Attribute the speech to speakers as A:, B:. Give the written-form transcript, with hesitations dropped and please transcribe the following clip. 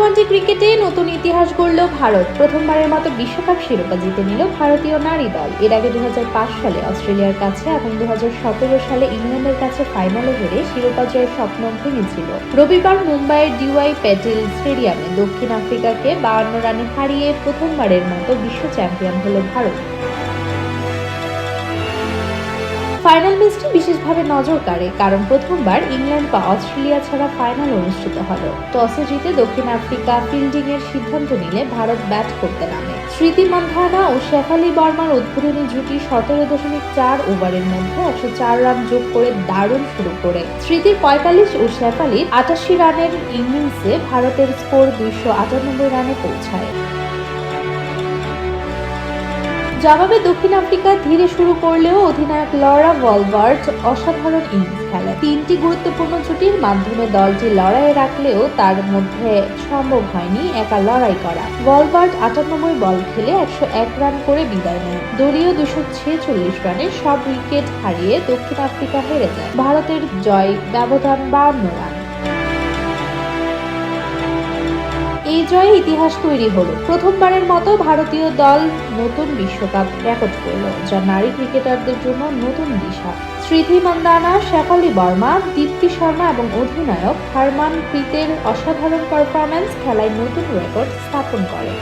A: One day ক্রিকেটে নতুন ইতিহাস গড়ল ভারত। প্রথমবারের মতো বিশ্বকাপ শিরোপা জিতে নিল ভারতীয় নারী দল। এর আগে 2005 সালে অস্ট্রেলিয়ার কাছে এবং 2017 সালে ইংল্যান্ডের কাছে ফাইনালে হেরে শিরোপা জয়ের স্বপ্ন ভেঙেছিল। রবিবার মুম্বাইয়ের ডিওয়াই প্যাটেল স্টেডিয়ামে দক্ষিণ আফ্রিকাকে 52 রানে হারিয়ে প্রথমবারের মতো বিশ্ব চ্যাম্পিয়ন হল ভারত। ফাইনাল ম্যাচটি বিশেষভাবে নজর কাড়ে, কারণ প্রথমবার ইংল্যান্ড বা অস্ট্রেলিয়া ছাড়া ফাইনাল অনুষ্ঠিত হলো। টসে জিতে দক্ষিণ আফ্রিকা ফিল্ডিং এর সিদ্ধান্ত নিলে ভারত ব্যাট করতে নামে। স্মৃতি মান্ধানা ও শেফালি বর্মার উদ্বোধনী জুটি 17.4 ওভারের মধ্যে 104 রান যোগ করে দারুণ শুরু করে। স্মৃতির 45 ও শেফালির 88 রানের ইনিংসে ভারতের স্কোর 298 রানে পৌঁছায়। জবাবে দক্ষিণ আফ্রিকা ধীরে শুরু করলেও অধিনায়ক লরা ভলভার্ট অসাধারণ ইনিংস খেলেন। 3টি গুরুত্বপূর্ণ জুটির মাধ্যমে দলটি লড়াইয়ে রাখলেও তার মধ্যে সম্ভব হয়নি একা লড়াই করা। ভলভার্ট 98 বল খেলে 101 রান করে বিদায় নেয়। দলীয় 246 রানে সব উইকেট হারিয়ে দক্ষিণ আফ্রিকা হেরে যায়। ভারতের জয় ব্যবধান 52 রান। এই জয়ে ইতিহাস তৈরি হলো। প্রথমবারের মতো ভারতীয় দল নতুন বিশ্বকাপ রেকর্ড করল, যা নারী ক্রিকেটারদের জন্য নতুন দিশা। স্মৃতি মান্ধানা, শেফালি বর্মা, দীপ্তি শর্মা এবং অধিনায়ক হারমানপ্রীতের অসাধারণ পারফরম্যান্স খেলায় নতুন রেকর্ড স্থাপন করে।